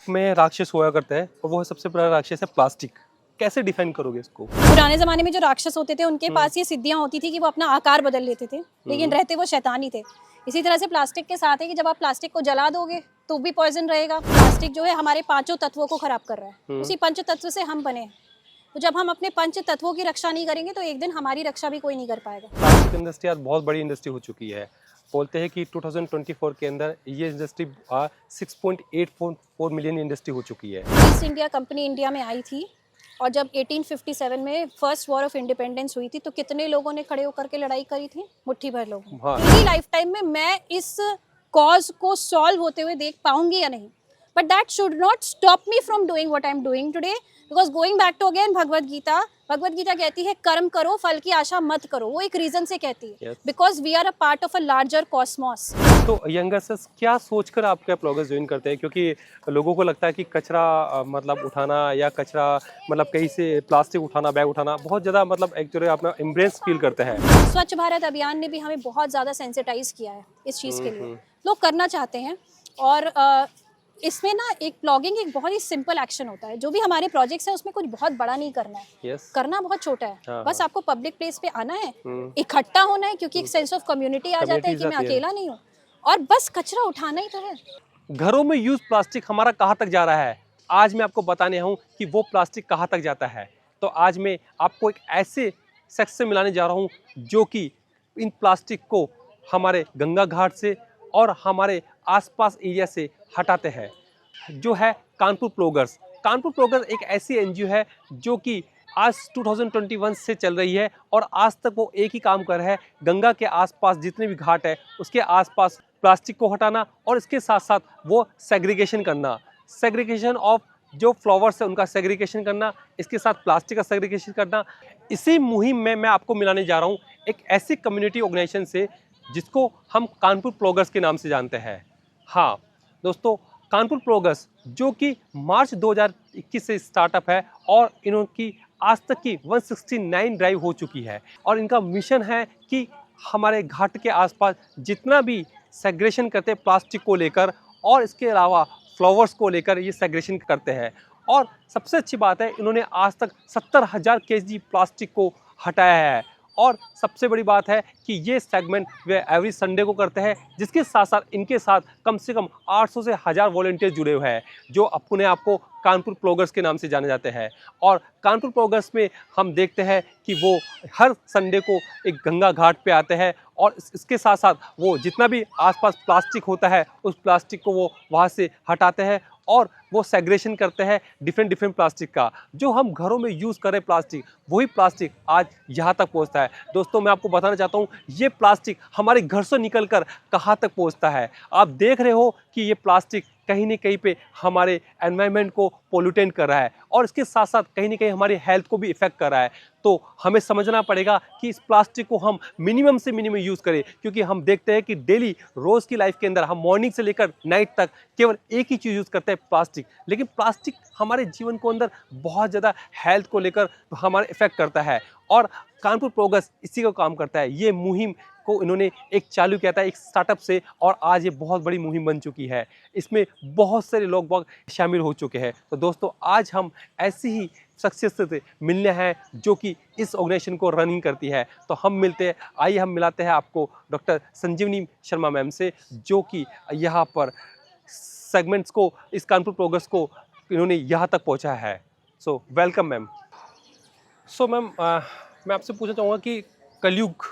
में राक्षस हुआ करता है और वो सबसे बड़ा राक्षस है प्लास्टिक। कैसे डिफाइन करोगे इसको? पुराने जमाने में जो राक्षस होते थे उनके पास ये सिद्धियां होती थी कि वो अपना आकार बदल लेते थे, लेकिन रहते वो शैतान ही थे। इसी तरह से प्लास्टिक के साथ है कि जब आप प्लास्टिक को जला दोगे तो भी पॉइजन रहेगा। प्लास्टिक जो है हमारे पांचों तत्वों को खराब कर रहा है। उसी पंच तत्व से हम बने हैं। तो जब हम अपने पंच तत्वों की रक्षा नहीं करेंगे तो एक दिन हमारी रक्षा भी कोई नहीं कर पाएगा। प्लास्टिक इंडस्ट्री आज बहुत बड़ी इंडस्ट्री हो चुकी है। बोलते हैं कि 2024 के अंदर ये इंडस्ट्री 6.84 मिलियन इंडस्ट्री हो चुकी है। ईस्ट इंडिया कंपनी इंडिया में आई थी और जब 1857 में फर्स्ट वॉर ऑफ इंडिपेंडेंस हुई थी तो कितने लोगों ने खड़े होकर के लड़ाई करी थी? मुट्ठी भर लोग। हाँ। मेरी लाइफ टाइम में मैं इस कॉज को सॉल्व होते हुए देख पाऊंगी या नहीं, but that should not stop me from doing what I am doing today, because going back to again Bhagavad Gita कहती है कर्म करो फल की आशा मत करो। वो एक रीजन से कहती है, Yes. Because we are a part of a larger cosmos. तो यंगस्टर्स क्या सोचकर आपके ब्लॉगर्स ज्वाइन करते हैं? क्योंकि लोगों को लगता है कि कचरा मतलब उठाना या कचरा मतलब कहीं से प्लास्टिक उठाना, बैग उठाना बहुत ज़्यादा मतलब एक तरह अपना एम्ब्रेस फील करते हैं। स्वच्छ भारत अभियान ने भी हमें बहुत ज़्यादा सेंसिटाइज किया है इस चीज़ के लिए। लोग करना चाहते हैं और इसमें ना एक ब्लॉगिंग एक बहुत ही सिंपल एक्शन होता है। जो भी हमारे प्रोजेक्ट्स हैं उसमें कुछ बहुत बड़ा नहीं करना है। Yes. करना बहुत छोटा है। हाँ, बस आपको पब्लिक प्लेस पे आना है, इकट्ठा होना है, क्योंकि एक सेंस ऑफ कम्युनिटी आ जाता है कि मैं अकेला नहीं हूँ, और बस कचरा उठाना ही तो है। घरों में यूज प्लास्टिक हमारा कहाँ तक जा रहा है, आज मैं आपको बताने हूँ कि वो प्लास्टिक कहाँ तक जाता है। तो आज मैं आपको एक ऐसे शख्स से मिलाने जा रहा हूँ जो कि इन प्लास्टिक को हमारे गंगा घाट से और हमारे आसपास एरिया से हटाते हैं, जो है कानपुर प्लॉगर्स। कानपुर प्लॉगर्स एक ऐसी एनजीओ है जो कि आज 2021 से चल रही है और आज तक वो एक ही काम कर रहा है, गंगा के आसपास जितने भी घाट है उसके आसपास प्लास्टिक को हटाना और इसके साथ साथ वो सेग्रीगेशन करना, सेग्रीगेशन ऑफ जो फ्लावर्स है उनका सेग्रीगेशन करना, इसके साथ प्लास्टिक का सेग्रीगेशन करना। इसी मुहिम में मैं आपको मिलाने जा रहा हूँ एक ऐसी कम्युनिटी ऑर्गेनाइजेशन से जिसको हम कानपुर प्लॉगर्स के नाम से जानते हैं। हाँ दोस्तों, कानपुर प्लॉगर्स जो कि मार्च 2021 से स्टार्टअप है और इनकी आज तक की 169 ड्राइव हो चुकी है और इनका मिशन है कि हमारे घाट के आसपास जितना भी सेग्रेशन करते हैं प्लास्टिक को लेकर और इसके अलावा फ्लावर्स को लेकर ये सेग्रेशन करते हैं। और सबसे अच्छी बात है, इन्होंने आज तक 70,000 केजी प्लास्टिक को हटाया है। और सबसे बड़ी बात है कि ये सेगमेंट वे एवरी संडे को करते हैं, जिसके साथ साथ इनके साथ कम से कम 800 से 1000 वॉलंटियर जुड़े हुए हैं जो अपने आप को कानपुर प्लॉगर्स के नाम से जाने जाते हैं। और कानपुर प्लॉगर्स में हम देखते हैं कि वो हर संडे को एक गंगा घाट पे आते हैं और इसके साथ साथ वो जितना भी आसपास प्लास्टिक होता है उस प्लास्टिक को वो वहाँ से हटाते हैं और वो सेग्रेशन करते हैं डिफरेंट प्लास्टिक का। जो हम घरों में यूज़ कर रहे प्लास्टिक, वही प्लास्टिक आज यहाँ तक पहुँचता है। दोस्तों, मैं आपको बताना चाहता हूँ ये प्लास्टिक हमारे घर से निकलकर कहाँ तक पहुँचता है। आप देख रहे हो कि ये प्लास्टिक कहीं न कहीं पे हमारे एनवायरनमेंट को पोल्यूटेंट कर रहा है और इसके साथ साथ कहीं न कहीं हमारी हेल्थ को भी इफ़ेक्ट कर रहा है। तो हमें समझना पड़ेगा कि इस प्लास्टिक को हम मिनिमम से मिनिमम यूज़ करें, क्योंकि हम देखते हैं कि डेली रोज़ की लाइफ के अंदर हम मॉर्निंग से लेकर नाइट तक केवल एक ही चीज़ यूज़ करते हैं, प्लास्टिक। लेकिन प्लास्टिक हमारे जीवन को अंदर बहुत ज़्यादा हेल्थ को लेकर हमारे इफ़ेक्ट करता है और कानपुर प्लॉगर्स इसी का काम करता है। ये मुहिम को इन्होंने एक चालू किया था एक स्टार्टअप से और आज ये बहुत बड़ी मुहिम बन चुकी है। इसमें बहुत सारे लोग बहुत शामिल हो चुके हैं। तो दोस्तों, आज हम ऐसी ही शख्सियत से मिलने हैं जो कि इस ऑर्गेनाइजेशन को रनिंग करती है। तो हम मिलते हैं, आइए हम मिलाते हैं आपको डॉक्टर संजीवनी शर्मा मैम से, जो कि यहाँ पर सेगमेंट्स को, इस कानपुर प्लॉगर्स को इन्होंने यहाँ तक पहुँचा है। So welcome ma'am. So ma'am, मैं आपसे पूछना चाहूँगा कि कलयुग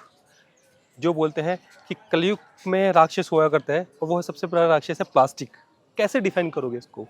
जो बोलते हैं कि कलयुग में राक्षस हुआ करता है और वो सबसे बड़ा राक्षस है प्लास्टिक। कैसे डिफाइन करोगे इसको?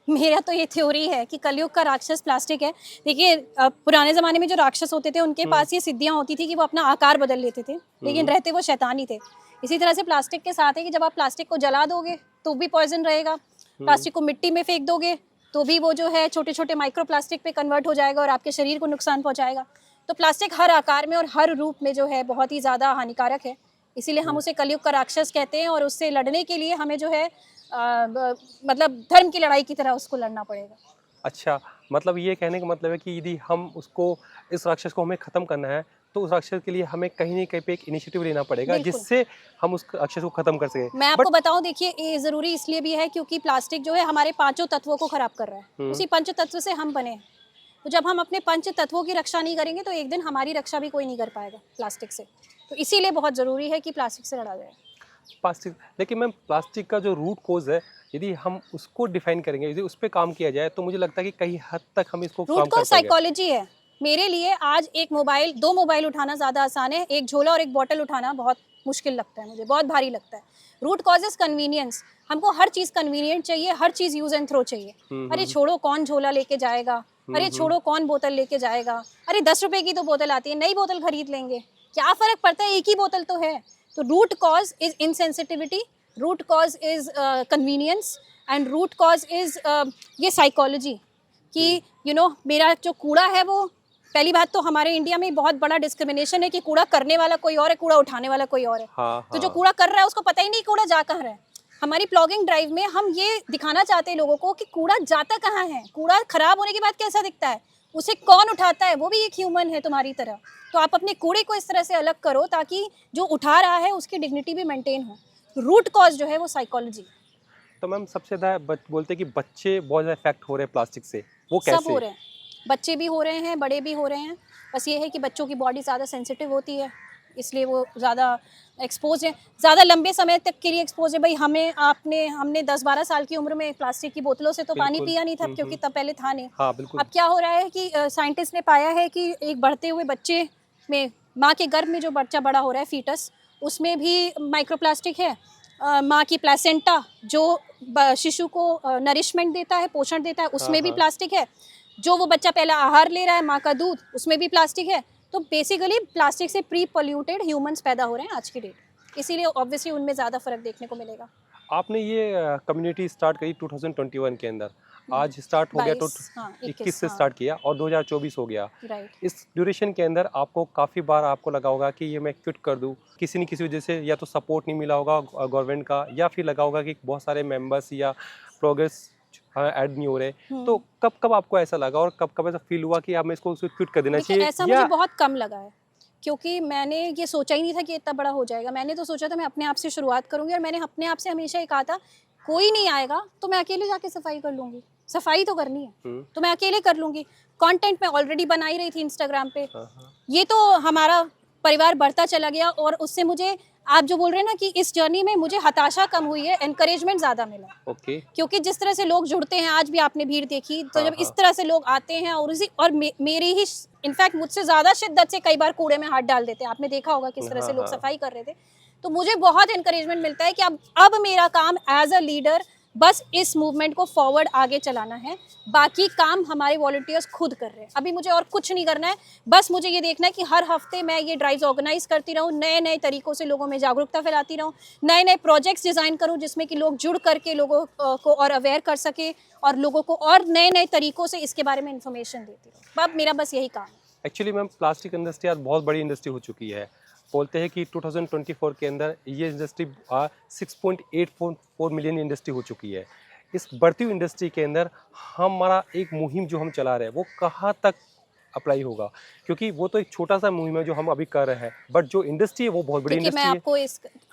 मेरा तो ये थ्योरी है कि कलयुग का राक्षस प्लास्टिक है। देखिए, पुराने ज़माने में जो राक्षस होते थे उनके पास ये सिद्धियां होती थी कि वो अपना आकार बदल लेते थे, लेकिन रहते वो शैतान ही थे। इसी तरह से प्लास्टिक के साथ है कि जब आप प्लास्टिक को जला दोगे तो भी पॉइजन रहेगा, प्लास्टिक को मिट्टी में फेंक दोगे तो भी वो जो है छोटे छोटे माइक्रो प्लास्टिक पे कन्वर्ट हो जाएगा और आपके शरीर को नुकसान पहुँचाएगा। तो प्लास्टिक हर आकार में और हर रूप में जो है बहुत ही ज़्यादा हानिकारक है, इसीलिए हम उसे कलयुग का राक्षस कहते हैं। और उससे लड़ने के लिए हमें जो है मतलब धर्म की लड़ाई की तरह उसको लड़ना पड़ेगा। अच्छा, मतलब ये कहने का मतलब है कि यदि हम उसको, इस राक्षस को हमें ख़त्म करना है तो उस राक्षस के लिए हमें कहीं ना कहीं पे एक इनिशिएटिव लेना पड़ेगा बिल्कुल। जिससे हम उस राक्षस को खत्म कर सकें। मैं आपको बताऊं, देखिए ये जरूरी इसलिए भी है क्योंकि प्लास्टिक जो है हमारे पांचों तत्वों को खराब कर रहा है। उसी पंच तत्व से हम बने हैं। तो जब हम अपने पंच तत्वों की रक्षा नहीं करेंगे तो एक दिन हमारी रक्षा भी कोई नहीं कर पाएगा प्लास्टिक से। तो इसीलिए बहुत जरूरी है कि प्लास्टिक से लड़ा जाए। प्लास्टिक, लेकिन मैम प्लास्टिक का जो रूट कोज है, यदि हम उसको डिफाइन करेंगे, यदि उस पर काम किया जाए तो मुझे लगता है कि कहीं हद तक हम इसको रूट काम कर कॉज पाएंगे। साइकोलॉजी है। मेरे लिए आज दो मोबाइल उठाना ज्यादा आसान है, एक झोला और एक बॉटल उठाना बहुत मुश्किल लगता है, मुझे बहुत भारी लगता है। Root cause is convenience. हमको हर चीज कन्वीनियंट चाहिए, हर चीज यूज एंड थ्रो चाहिए। अरे छोड़ो कौन झोला लेके जाएगा, अरे छोड़ो कौन बोतल लेके जाएगा, अरे 10 रुपए की तो बोतल आती है, नई बोतल खरीद लेंगे, क्या फर्क पड़ता है, एक ही बोतल तो है। तो root cause is insensitivity, root cause is convenience and root cause is ये साइकोलॉजी कि मेरा जो कूड़ा है वो, पहली बात तो हमारे इंडिया में बहुत बड़ा डिस्क्रिमिनेशन है कि कूड़ा करने वाला कोई और है, कूड़ा उठाने वाला कोई और है। तो जो कूड़ा कर रहा है उसको पता ही नहीं कूड़ा जा कहाँ रहा है। हमारी प्लॉगिंग ड्राइव में हम ये दिखाना चाहते हैं लोगों को कि कूड़ा जाता कहाँ है, कूड़ा खराब होने के बाद कैसा दिखता है, उसे कौन उठाता है, वो भी एक ह्यूमन है तुम्हारी तरह। तो आप अपने कूड़े को इस तरह से अलग करो ताकि जो उठा रहा है उसकी डिग्निटी भी मेंटेन हो। रूट कॉज जो है वो साइकोलॉजी। तो मैम सबसे ज़्यादा बोलते हैं कि बच्चे बहुत ज़्यादा इफेक्ट हो रहे हैं प्लास्टिक से, वो कैसे? सब हो रहे हैं, बच्चे भी हो रहे हैं, बड़े भी हो रहे हैं। बस ये है कि बच्चों की बॉडी ज़्यादा सेंसिटिव होती है, इसलिए वो ज़्यादा एक्सपोज है, ज़्यादा लंबे समय तक के लिए एक्सपोज है। भाई हमने 10-12 साल की उम्र में प्लास्टिक की बोतलों से तो पानी पिया नहीं था, क्योंकि तब पहले था नहीं। हाँ बिल्कुल। अब क्या हो रहा है कि साइंटिस्ट ने पाया है कि एक बढ़ते हुए बच्चे में, माँ के गर्भ में जो बच्चा बड़ा हो रहा है, फीटस, उसमें भी माइक्रोप्लास्टिक है। माँ की प्लेसेंटा जो शिशु को नरिशमेंट देता है, पोषण देता है, उसमें भी प्लास्टिक है। जो वो बच्चा पहला आहार ले रहा है, माँ का दूध, उसमें भी प्लास्टिक है। तो बेसिकली प्लास्टिक से प्री पोल्यूटेड ह्यूमंस पैदा हो रहे हैं आज की डेट, इसीलिए ऑब्वियसली उनमें ज़्यादा फर्क देखने को मिलेगा। आपने ये कम्युनिटी स्टार्ट करी 2021 के अंदर, आज स्टार्ट हो गया तो 21 से स्टार्ट किया और 2024 हो गया। राइट। इस ड्यूरेशन के अंदर आपको काफ़ी बार आपको लगा होगा कि ये मैं क्विट कर दूं, किसी न किसी वजह से या तो सपोर्ट नहीं मिला होगा गवर्नमेंट का, या फिर लगा होगा कि बहुत सारे मेंबर्स या प्रोग्रेस ऐड नहीं हो रहे। तो कब कब आपको ऐसा लगा और कब कब ऐसा फील हुआ कि आप मैं इसको क्विट कर देना चाहिए? ऐसा मुझे बहुत कम लगा है, क्योंकि मैंने ये सोचा ही नहीं था कि इतना बड़ा हो जाएगा। मैंने तो सोचा था मैं अपने आप से शुरुआत करूंगी, और मैंने अपने आप से हमेशा ये कहा था कोई नहीं आएगा तो मैं अकेले जाके सफाई कर लूंगी, सफाई तो करनी है तो मैं अकेले कर लूंगी। कंटेंट मैं ऑलरेडी बना ही रही थी इंस्टाग्राम पे। ये तो हमारा परिवार बढ़ता चला गया, और उससे मुझे, आप जो बोल रहे हैं ना कि इस जर्नी में मुझे हताशा कम हुई है, एनकरेजमेंट ज्यादा मिला। ओके। क्योंकि जिस तरह से लोग जुड़ते हैं, आज भी आपने भीड़ देखी, तो जब इस तरह से लोग आते हैं और मेरी ही, इनफैक्ट मुझसे ज्यादा शिद्दत से कई बार कूड़े में हाथ डाल देते हैं, आपने देखा होगा किस तरह से लोग सफाई कर रहे थे। तो मुझे बहुत एनकरेजमेंट मिलता है कि अब मेरा काम एज अ लीडर बस इस मूवमेंट को फॉरवर्ड आगे चलाना है। बाकी काम हमारे वॉलंटियर्स खुद कर रहे हैं, अभी मुझे और कुछ नहीं करना है। बस मुझे ये देखना है कि हर हफ्ते मैं ये ड्राइव्स ऑर्गेनाइज करती रहूँ, नए नए तरीकों से लोगों में जागरूकता फैलाती रहूँ, नए नए प्रोजेक्ट्स डिज़ाइन करूँ जिसमें कि लोग जुड़ करके लोगों को और अवेयर कर सके, और लोगों को और नए नए तरीकों से इसके बारे में इंफॉर्मेशन देती रहूँ। अब मेरा बस यही काम है। एक्चुअली मैम प्लास्टिक इंडस्ट्री आज बहुत बड़ी इंडस्ट्री हो चुकी है। बोलते हैं कि 2024 के अंदर ये इंडस्ट्री 6.84 मिलियन इंडस्ट्री हो चुकी है। इस बढ़ती हुई इंडस्ट्री के अंदर हमारा एक मुहिम जो हम चला रहे हैं वो कहाँ तक अप्लाई होगा? क्योंकि वो तो एक छोटा सा मुहिम है जो हम अभी कर रहे हैं, बट जो इंडस्ट्री है वो बहुत बड़ी इंडस्ट्री है। मैं आपको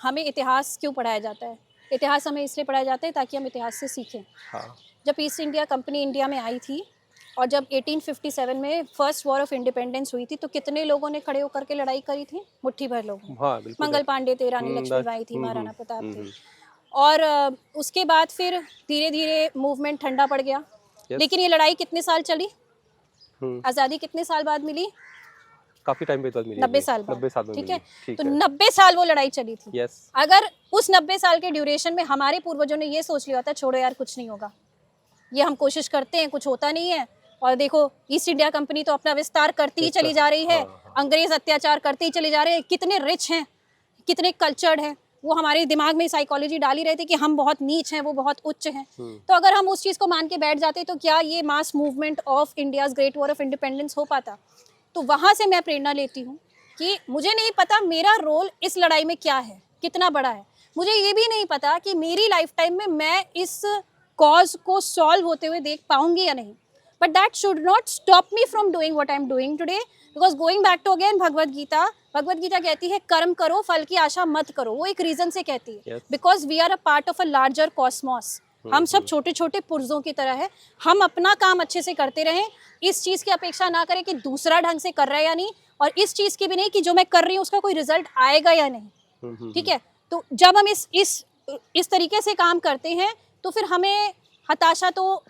हमें इतिहास क्यों पढ़ाया जाता है? इतिहास हमें इसलिए पढ़ाया जाता है ताकि हम इतिहास से सीखें। हाँ। जब ईस्ट इंडिया कंपनी इंडिया में आई थी और जब 1857 में फर्स्ट वॉर ऑफ इंडिपेंडेंस हुई थी, तो कितने लोगों ने खड़े होकर के लड़ाई करी थी? मुट्ठी भर लोग। हाँ, बिल्कुल। मंगल पांडे थे, रानी लक्ष्मीबाई थी, महाराणा प्रताप थे। और उसके बाद फिर धीरे धीरे मूवमेंट ठंडा पड़ गया। लेकिन ये लड़ाई कितने साल चली? आज़ादी कितने साल बाद मिली? काफी टाइम बाद मिली। 90 साल बाद। 90 साल में। ठीक है, तो 90 साल वो लड़ाई चली थी। अगर उस 90 साल के ड्यूरेशन में हमारे पूर्वजों ने ये सोच लिया था छोड़ो यार कुछ नहीं होगा, ये हम कोशिश करते हैं, कुछ होता नहीं है, और देखो ईस्ट इंडिया कंपनी तो अपना विस्तार करती ही चली जा रही है, अंग्रेज अत्याचार करते ही चले जा रहे हैं, कितने रिच हैं, कितने कल्चर्ड हैं, वो हमारे दिमाग में साइकोलॉजी डाली रहे थे कि हम बहुत नीच हैं, वो बहुत उच्च हैं। तो अगर हम उस चीज़ को मान के बैठ जाते तो क्या ये mass movement of India's great war of independence हो पाता? तो वहाँ से मैं प्रेरणा लेती हूँ कि मुझे नहीं पता मेरा रोल इस लड़ाई में क्या है, कितना बड़ा है। मुझे ये भी नहीं पता कि मेरी लाइफ टाइम में मैं इस कॉज को सॉल्व होते हुए देख पाऊंगी या नहीं, but that should not stop me from doing what I'm doing today, because going back to again भगवत गीता कहती है कर्म करो फल की आशा मत करो। वो एक रीजन से कहती है, Yes. Because we are a part of a larger cosmos. हम सब छोटे छोटे पुर्जों की तरह है, हम अपना काम अच्छे से करते रहें, इस चीज की अपेक्षा ना करें कि दूसरा ढंग से कर रहा है या नहीं, और इस चीज की भी नहीं कि जो मैं कर रही हूँ उसका कोई रिजल्ट आएगा या नहीं। ठीक है, तो जब हम इस तरीके से काम करते हैं तो फिर हमें हताशा तो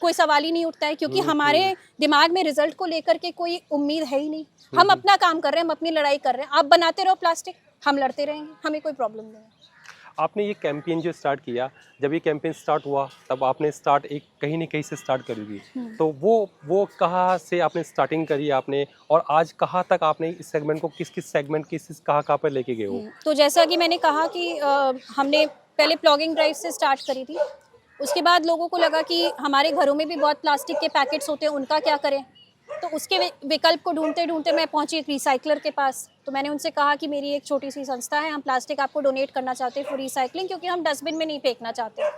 कोई सवाल ही नहीं उठता है, क्योंकि हमारे दिमाग में रिजल्ट को लेकर के कोई उम्मीद है ही नहीं। हम अपना काम कर रहे हैं, हम अपनी लड़ाई कर रहे हैं। आप बनाते रहो प्लास्टिक, हम लड़ते रहेंगे, हमें कोई प्रॉब्लम नहीं है। आपने ये कैंपेन जो स्टार्ट किया, जब ये कैंपेन स्टार्ट हुआ तब आपने स्टार्ट एक कहीं न कहीं से स्टार्ट करी, तो वो कहाँ से आपने स्टार्टिंग करी आपने, और आज कहाँ तक आपने इस सेगमेंट को किस सेगमेंट कहाँ पर लेके गए हो? तो जैसा कि मैंने कहा कि हमने पहले प्लॉगिंग ड्राइव से स्टार्ट करी थी। उसके बाद लोगों को लगा कि हमारे घरों में भी बहुत प्लास्टिक के पैकेट्स होते हैं, उनका क्या करें। तो उसके विकल्प को ढूंढते ढूंढते मैं पहुंची एक रिसाइकलर के पास। तो मैंने उनसे कहा कि मेरी एक छोटी सी संस्था है, हम प्लास्टिक आपको डोनेट करना चाहते हैं फॉर रिसाइकलिंग, क्योंकि हम डस्टबिन में नहीं फेंकना चाहते।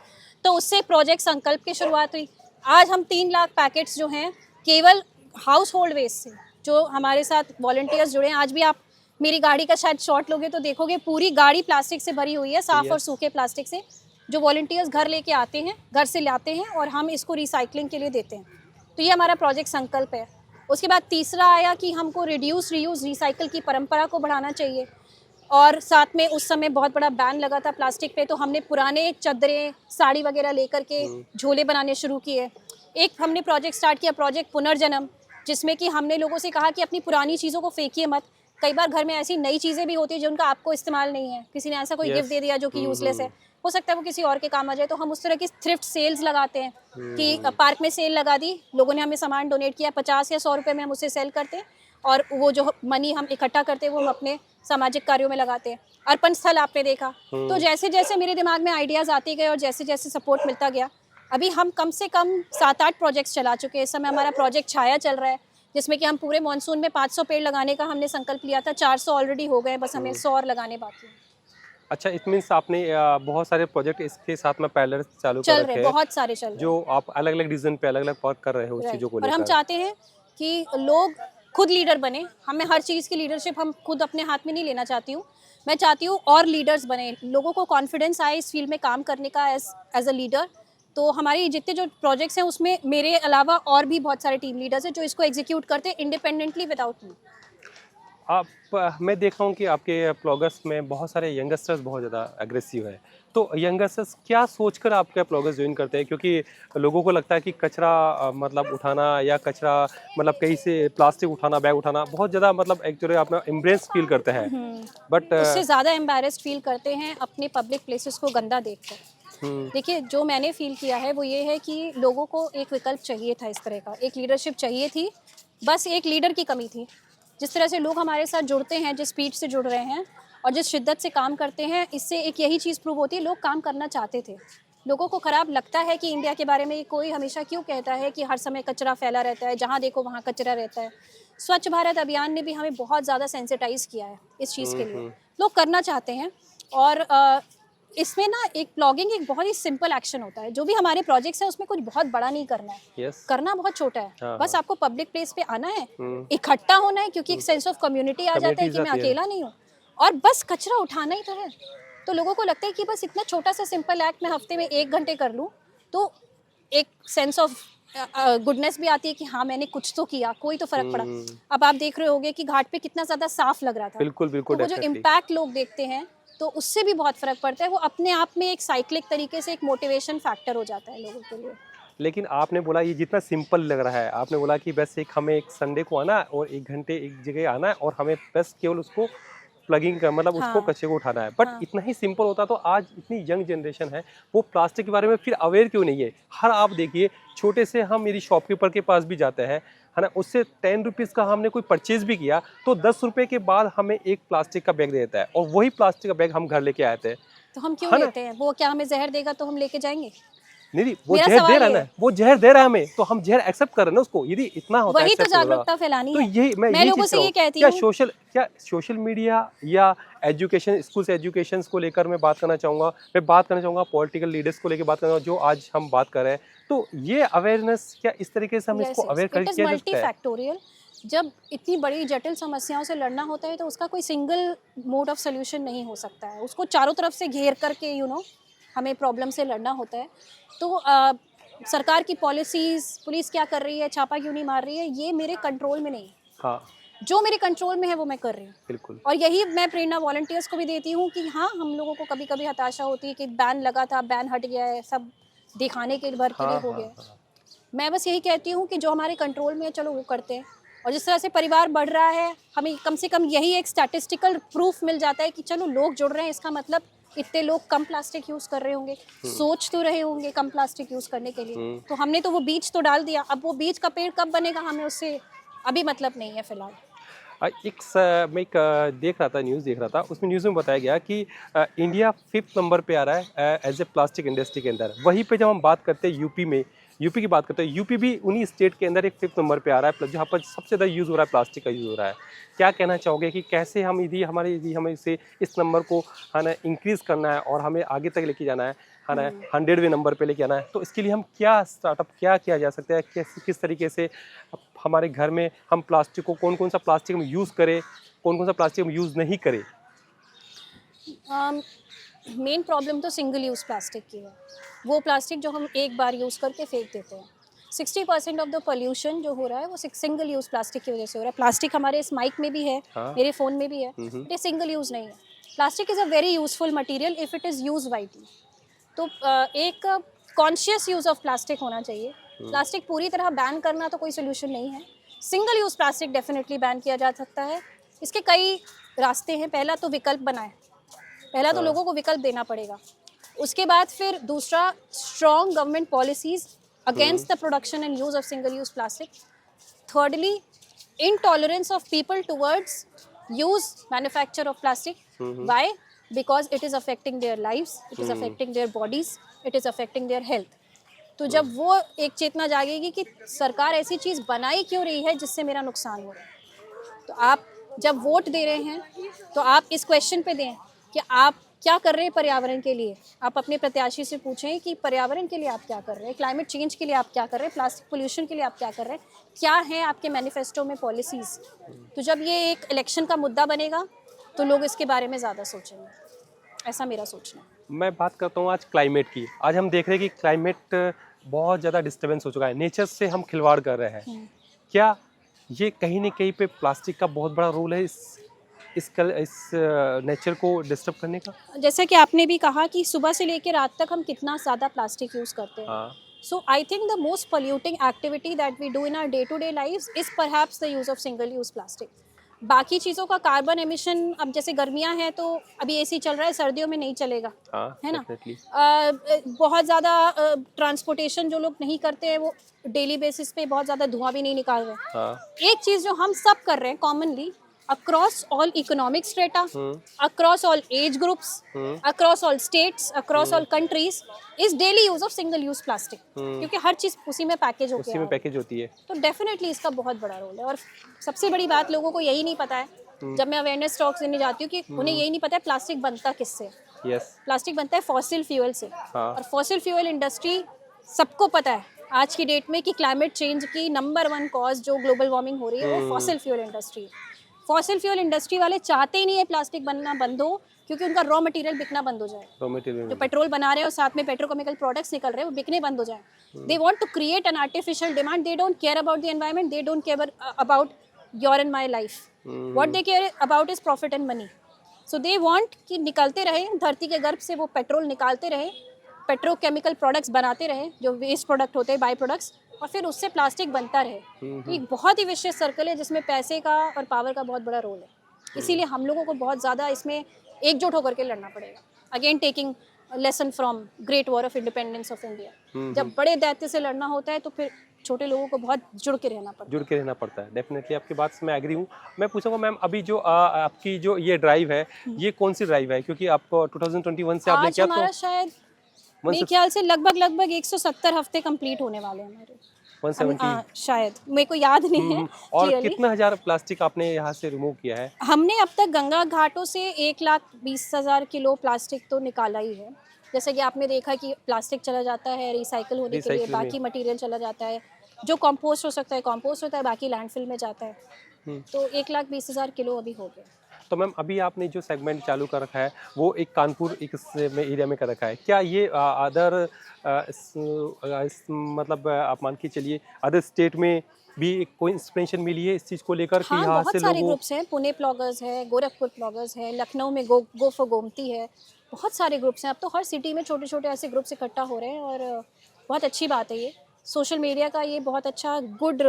तो उससे प्रोजेक्ट संकल्प की शुरुआत हुई। आज हम 3 लाख पैकेट्स जो हैं केवल हाउस होल्ड वेस्ट से, जो हमारे साथ वॉलंटियर्स जुड़े हैं। आज भी आप मेरी गाड़ी का शायद शॉट लोगे तो देखोगे पूरी गाड़ी प्लास्टिक से भरी हुई है, साफ और सूखे प्लास्टिक से, जो वॉलंटियर्स घर लेके आते हैं, घर से लाते हैं और हम इसको रिसाइकलिंग के लिए देते हैं। तो ये हमारा प्रोजेक्ट संकल्प है। उसके बाद तीसरा आया कि हमको रिड्यूस रीयूज़ रिसाइकल की परंपरा को बढ़ाना चाहिए, और साथ में उस समय बहुत बड़ा बैन लगा था प्लास्टिक पे, तो हमने पुराने चादरें साड़ी वगैरह लेकर के झोले बनाने शुरू किए। एक हमने प्रोजेक्ट स्टार्ट किया, प्रोजेक्ट पुनर्जन्म, जिसमें कि हमने लोगों से कहा कि अपनी पुरानी चीज़ों को फेंकिए मत। कई बार घर में ऐसी नई चीज़ें भी होती है जिनका आपको इस्तेमाल नहीं है, किसी ने ऐसा कोई गिफ्ट दे दिया जो कि यूजलेस है, हो सकता है वो किसी और के काम आ जाए। तो हम उस तरह की थ्रिफ्ट सेल्स लगाते हैं कि पार्क में सेल लगा दी, लोगों ने हमें सामान डोनेट किया, 50 या 100 रुपये में हम उसे सेल करते हैं, और वो जो मनी हम इकट्ठा करते हैं वो हम अपने सामाजिक कार्यों में लगाते हैं। अर्पण स्थल आपने देखा। तो जैसे जैसे मेरे दिमाग में आइडियाज़ आते गए और जैसे जैसे सपोर्ट मिलता गया, अभी हम कम से कम 7-8 प्रोजेक्ट्स चला चुके हैं। इस समय हमारा प्रोजेक्ट छाया चल रहा है, जिसमें कि हम पूरे मानसून में 500 पेड़ लगाने का हमने संकल्प लिया था। 400 ऑलरेडी हो गए, बस हमें 100 और लगाने बाकी हैं। अच्छा, इट मीन्स आपने बहुत सारे प्रोजेक्ट इसके साथ में पैरेलल चालू चल कर रहे रखे हैं, बहुत सारे चल रहे हैं, जो आप अलग अलग रीजन पे अलग अलग वर्क कर रहे हो उस चीज़ों को और हम लेकर। चाहते हैं कि लोग खुद लीडर बने। हमें हर चीज़ की लीडरशिप हम खुद अपने हाथ में नहीं लेना चाहती हूँ। मैं चाहती हूँ और लीडर्स बने, लोगों को कॉन्फिडेंस आए इस फील्ड में काम करने का एज अ लीडर। तो हमारी जितने जो प्रोजेक्ट्स हैं उसमें मेरे अलावा और भी बहुत सारे टीम लीडर्स हैं जो इसको एग्जीक्यूट करते हैं इंडिपेंडेंटली विदाउट मी। मैं देख रहा हूँ कि आपके ब्लॉगर्स में बहुत सारे यंगस्टर्स बहुत ज़्यादा एग्रेसिव है, तो यंगस्टर्स क्या सोचकर आपके ब्लॉगर्स ज्वाइन करते हैं? क्योंकि लोगों को लगता है कि कचरा मतलब उठाना या कचरा मतलब कहीं से प्लास्टिक उठाना, बैग उठाना बहुत ज़्यादा मतलब एक्चुअली आप एम्ब्रेस फील करते हैं, बट उससे ज़्यादा एम्बैरेस्ड फील करते हैं अपने पब्लिक प्लेसेस को गंदा देखकर। देखिए, जो मैंने फील किया है वो ये है कि लोगों को एक विकल्प चाहिए था, इस तरह का एक लीडरशिप चाहिए थी, बस एक लीडर की कमी थी। जिस तरह से लोग हमारे साथ जुड़ते हैं, जिस स्पीड से जुड़ रहे हैं और जिस शिद्दत से काम करते हैं, इससे एक यही चीज़ प्रूव होती है, लोग काम करना चाहते थे। लोगों को ख़राब लगता है कि इंडिया के बारे में कोई हमेशा क्यों कहता है कि हर समय कचरा फैला रहता है, जहाँ देखो वहाँ कचरा रहता है। स्वच्छ भारत अभियान ने भी हमें बहुत ज़्यादा सेंसिटाइज़ किया है इस चीज़ के लिए। लोग करना चाहते हैं, और इसमें ना एक ब्लॉगिंग एक बहुत ही सिंपल एक्शन होता है। जो भी हमारे प्रोजेक्ट्स हैं उसमें कुछ बहुत बड़ा नहीं करना है, करना बहुत छोटा है। बस आपको पब्लिक प्लेस पे आना है, इकट्ठा होना है, क्योंकि एक सेंस ऑफ कम्युनिटी आ जाता है कि मैं अकेला नहीं हूँ, और बस कचरा उठाना ही तो है। तो लोगों को लगता है कि बस इतना छोटा सा सिंपल एक्ट मैं हफ्ते में 1 घंटे कर लूँ तो एक सेंस ऑफ गुडनेस भी आती है कि हाँ मैंने कुछ तो किया, कोई तो फर्क पड़ा। अब आप देख रहे होंगे कि घाट पे कितना ज्यादा साफ लग रहा था। बिल्कुल बिल्कुल। तो वो जो इम्पैक्ट लोग देखते हैं तो उससे भी बहुत फर्क पड़ता है। वो अपने आप में एक साइक्लिक तरीके से एक मोटिवेशन फैक्टर हो जाता है लोगों के लिए। लेकिन आपने बोला ये जितना सिंपल लग रहा है, आपने बोला कि बस हमें एक संडे को आना है और 1 घंटे एक जगह आना है और हमें बस केवल उसको प्लगिंग का मतलब उसको कचरे को उठाना है, बट इतना ही सिंपल होता तो आज इतनी यंग जनरेशन है वो प्लास्टिक के बारे में फिर अवेयर क्यों नहीं है। हर आप देखिए छोटे से हम मेरी शॉपकीपर के पास भी जाते हैं है ना, उससे 10 रुपीज़ का हमने कोई परचेज भी किया तो 10 रुपये के बाद हमें एक प्लास्टिक का बैग देता है, और वही प्लास्टिक का बैग हम घर लेके आते हैं। तो हम क्यों लेते हैं? वो क्या हमें जहर देगा तो हम लेके जाएंगे? नहीं वो मेरा जहर दे सवाल रहा है ये ना, है। वो जहर दे रहा है हमें, तो हम जहर एक्सेप्ट कर रहे हैं ना उसको, यदि इतना होता है वही तो accept हो रहा। जागरूकता फैलानी तो है। यही मैं मैं यही लोगों चीज से कह ये रहा हूँ, कहती हूँ क्या सोशल मीडिया या एजुकेशन, स्कूल से एजुकेशन को लेकर मैं बात करना चाहूँगा, मैं बात करना चाहूँगा पॉलिटिकल लीडर्स को लेकर बात करना, जो आज हम बात कर रहे हैं, तो ये अवेयरनेस क्या इस तरीके से हम इसको अवेयर कर इट इज किया जा मल्टी सकता है? फैक्टोरियल। जब इतनी बड़ी जटिल समस्याओं से लड़ना होता है तो उसका कोई सिंगल मोड ऑफ सोल्यूशन नहीं हो सकता है, उसको चारों तरफ से घेर करके हमें प्रॉब्लम से लड़ना होता है। तो सरकार की पॉलिसीज, पुलिस क्या कर रही है, छापा क्यों नहीं मार रही है, ये मेरे कंट्रोल में नहीं है। हाँ जो मेरे कंट्रोल में है वो मैं कर रही हूँ। बिल्कुल। और यही मैं प्रेरणा वॉलंटियर्स को भी देती हूँ कि हाँ, हम लोगों को कभी कभी हताशा होती है कि बैन लगा था, बैन हट गया है, सब दिखाने के भर के लिए हाँ हो हाँ गया है। हाँ। मैं बस यही कहती हूँ कि जो हमारे कंट्रोल में है चलो वो करते हैं। और जिस तरह से परिवार बढ़ रहा है, हमें कम से कम यही एक स्टैटिस्टिकल प्रूफ मिल जाता है कि चलो लोग जुड़ रहे हैं, इसका मतलब इतने लोग कम प्लास्टिक यूज़ कर रहे होंगे, सोच तो रहे होंगे कम प्लास्टिक यूज़ करने के लिए। तो हमने तो वो बीज तो डाल दिया, अब वो बीज का पेड़ कब बनेगा हमें उससे अभी मतलब नहीं है फिलहाल। मैं एक देख रहा था, न्यूज़ देख रहा था, उसमें न्यूज़ में बताया गया कि इंडिया 5th नंबर पे आ रहा है एज ए प्लास्टिक इंडस्ट्री के अंदर। वहीं पे जब हम बात करते हैं यूपी की बात करते हैं, यूपी भी उन्हीं स्टेट के अंदर एक 5th नंबर पे आ रहा है, जहाँ पर सबसे ज़्यादा यूज़ हो रहा है, प्लास्टिक का यूज़ हो रहा है। क्या कहना चाहोगे कि कैसे हम यदि हमें इसे इस नंबर को है ना इंक्रीज़ करना है और हमें आगे तक लेके जाना है ना 100वें नंबर पे लेके आना है, तो इसके लिए हम क्या स्टार्टअप क्या किया जा सकता है, किस तरीके से हमारे घर में हम प्लास्टिक को, कौन कौन सा प्लास्टिक हम यूज़ करें, कौन कौन सा प्लास्टिक हम यूज़ नहीं करें? मेन प्रॉब्लम तो सिंगल यूज़ प्लास्टिक की है। वो प्लास्टिक जो हम एक बार यूज़ करके फेंक देते हैं। 60% ऑफ द पोल्यूशन जो हो रहा है वो सिंगल यूज़ प्लास्टिक की वजह से हो रहा है। प्लास्टिक हमारे इस माइक में भी है, हाँ। मेरे फ़ोन में भी है, ये सिंगल यूज़ नहीं है। Plastic is a very useful material if it is use widely. तो एक कॉन्शियस यूज़ ऑफ प्लास्टिक होना चाहिए। प्लास्टिक पूरी तरह बैन करना तो कोई सोल्यूशन नहीं है। Single use plastic definitely ban किया जा सकता है। इसके कई रास्ते हैं। पहला तो विकल्प बनाएं, पहला तो लोगों को विकल्प देना पड़ेगा। उसके बाद फिर दूसरा, strong government policies against the production and use of single use plastic. thirdly, intolerance of people towards use manufacture of plastic. Why? Because it is affecting their lives, it is affecting their bodies, it is affecting their health. तो जब वो एक चेतना जागेगी कि सरकार ऐसी चीज़ बनाई क्यों रही है जिससे मेरा नुकसान हो रहा है, तो आप जब वोट दे रहे हैं तो आप इस क्वेश्चन पे दें कि आप क्या कर रहे हैं पर्यावरण के लिए। आप अपने प्रत्याशी से पूछें कि पर्यावरण के लिए आप क्या कर रहे हैं, क्लाइमेट चेंज के लिए आप क्या कर रहे हैं, प्लास्टिक पोल्यूशन के लिए आप क्या कर रहे हैं, क्या है आपके मैनिफेस्टो में पॉलिसीज़। तो जब ये एक इलेक्शन का मुद्दा बनेगा तो लोग इसके बारे में ज़्यादा सोचेंगे, ऐसा मेरा सोचना है। मैं बात करता हूँ आज क्लाइमेट की। आज हम देख रहे हैं कि क्लाइमेट बहुत ज़्यादा डिस्टर्बेंस हो चुका है, नेचर से हम खिलवाड़ कर रहे हैं। क्या ये कहीं न कहीं पे प्लास्टिक का बहुत बड़ा रोल है इस नेचर को डिस्टर्ब करने का? जैसा कि आपने भी कहा कि सुबह से लेकर रात तक हम कितना ज़्यादा प्लास्टिक यूज़ करते हैं। हाँ। So I think the most polluting activity that we do in our day to day lives is perhaps the use of single use plastic. बाकी चीज़ों का कार्बन एमिशन, अब जैसे गर्मियां हैं तो अभी एसी चल रहा है, सर्दियों में नहीं चलेगा, हाँ, है ना। definitely। बहुत ज़्यादा ट्रांसपोर्टेशन जो लोग नहीं करते हैं वो डेली बेसिस पे बहुत ज़्यादा धुआं भी नहीं निकाल रहे हैं। हाँ। एक चीज़ जो हम सब कर रहे हैं commonly across all economic strata, across all age groups, across all states, across all countries is daily use of single use plastic, क्योंकि हर चीज़ उसी में पैकेज होके उसी में पैकेज होती है। तो डेफिनेटली इसका बहुत बड़ा रोल है। और सबसे बड़ी बात, लोगों को यही नहीं पता है, जब मैं अवेयरनेस टॉक्स देने जाती हूँ, कि उन्हें यही नहीं पता है प्लास्टिक बनता किससे। यस। प्लास्टिक बनता है फॉसिल फ्यूल से। हाँ। और फॉसिल फ्यूल इंडस्ट्री, सबको पता है आज की डेट में कि क्लाइमेट चेंज की नंबर 1 कॉज जो ग्लोबल वार्मिंग हो रही है वो फॉसिल फ्यूल इंडस्ट्री है। फॉसिल फ्यूल इंडस्ट्री वाले चाहते ही नहीं है प्लास्टिक बनना बंद हो, क्योंकि उनका रॉ मटेरियल बिकना बंद हो जाए। रॉ मटेरियल जो पेट्रोल बना रहे हैं और साथ में पेट्रोकेमिकल प्रोडक्ट्स निकल रहे हैं वो बिकने बंद हो जाए। They want to create an artificial demand, they don't care about the environment, they don't care about your and my life. What they care about is profit and money. So they want कि निकलते रहे धरती के गर्भ से, वो petrol निकालते रहे, पेट्रोकेमिकल प्रोडक्ट्स बनाते रहे जो वेस्ट प्रोडक्ट होते हैं, बाई प्रोडक्ट्स, और फिर उससे प्लास्टिक बनता रहे। तो एक बहुत ही विशेष सर्कल है जिसमें पैसे का और पावर का बहुत बड़ा रोल है। इसीलिए हम लोगों को बहुत ज़्यादा इसमें एकजुट होकर के लड़ना पड़ेगा। Again taking lesson from great war of independence of India, जब बड़े दैत्य से लड़ना होता है तो फिर छोटे लोगों को बहुत जुड़ के रहना पड़ता है। डेफिनेटली आपकी बात से मैं एग्री हूँ। मैं पूछूंगा मैम, अभी जो आपकी जो ये ड्राइव है, ये कौन सी ड्राइव है? क्योंकि आपको 2021 से आपने आज क्या हमारा शायद मेरे ख्याल से लगभग 170 हफ्ते कंप्लीट होने वाले हैं हमारे। 170। शायद, मेरे को याद नहीं है और क्लियरली। कितना हजार प्लास्टिक आपने यहाँ से रिमूव किया है? हमने अब तक गंगा घाटों से 1,20,000 किलो प्लास्टिक तो निकाला ही है। जैसे कि आपने देखा कि प्लास्टिक चला जाता है रिसाइकल होने के लिए, रिसाइकल में। बाकी मटेरियल चला जाता है, जो कंपोस्ट हो सकता है कंपोस्ट होता है, बाकी लैंडफिल में जाता है। तो 1,20,000 किलो अभी हो गया। तो मैम अभी आपने जो सेगमेंट चालू कर रखा है वो एक कानपुर एक में एरिया में कर रखा है, क्या ये अदर मतलब आप मान के चलिए अदर स्टेट में भी कोई इंस्पिरेशन मिली है इस चीज़ को लेकर कि हाँ, यहाँ बहुत से सारे लोगों? ग्रुप्स हैं। पुणे प्लॉगर्स है, गोरखपुर प्लॉगर्स है, लखनऊ में गो फॉर गोमती है। बहुत सारे ग्रुप्स हैं। अब तो हर सिटी में छोटे छोटे ऐसे ग्रुप्स इकट्ठा हो रहे हैं और बहुत अच्छी बात है ये। सोशल मीडिया का ये बहुत अच्छा गुड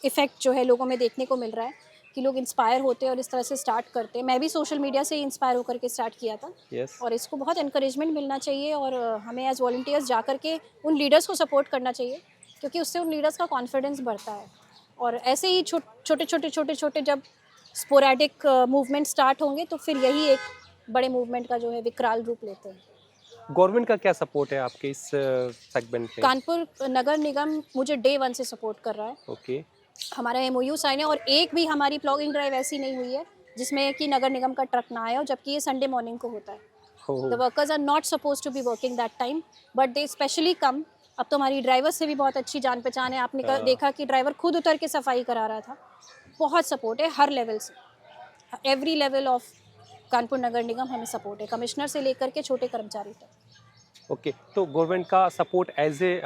इफेक्ट जो है लोगों में देखने को मिल रहा है कि लोग इंस्पायर होते हैं और इस तरह से स्टार्ट करते हैं। मैं भी सोशल मीडिया से ही इंस्पायर होकर के स्टार्ट किया था। यस। और इसको बहुत इंकरेजमेंट मिलना चाहिए और हमें एज वॉल्टियर्स जा कर के उन लीडर्स को सपोर्ट करना चाहिए, क्योंकि उससे उन लीडर्स का कॉन्फिडेंस बढ़ता है। और ऐसे ही छोटे छोटे जब स्पोरेडिक मूवमेंट स्टार्ट होंगे तो फिर यही एक बड़े मूवमेंट का जो है विकराल रूप लेते हैं। गवर्नमेंट का क्या सपोर्ट है आपके इस सेगमेंट में? कानपुर नगर निगम मुझे डे 1 से सपोर्ट कर रहा है। ओके। हमारा MOU साइन है और एक भी हमारी प्लॉगिंग ड्राइव ऐसी नहीं हुई है जिसमें कि नगर निगम का ट्रक ना आए, और जबकि ये संडे मॉर्निंग को होता है। The workers are not suppose to be working that time, but they specially come. अब तो हमारी ड्राइवर से भी बहुत अच्छी जान पहचान है। आपने देखा कि ड्राइवर खुद उतर के सफाई करा रहा था। बहुत सपोर्ट है हर लेवल से, एवरी लेवल ऑफ कानपुर नगर निगम हमें सपोर्ट है, कमिश्नर से लेकर के छोटे कर्मचारी तक। ओके, तो गवर्नमेंट का सपोर्ट एज ए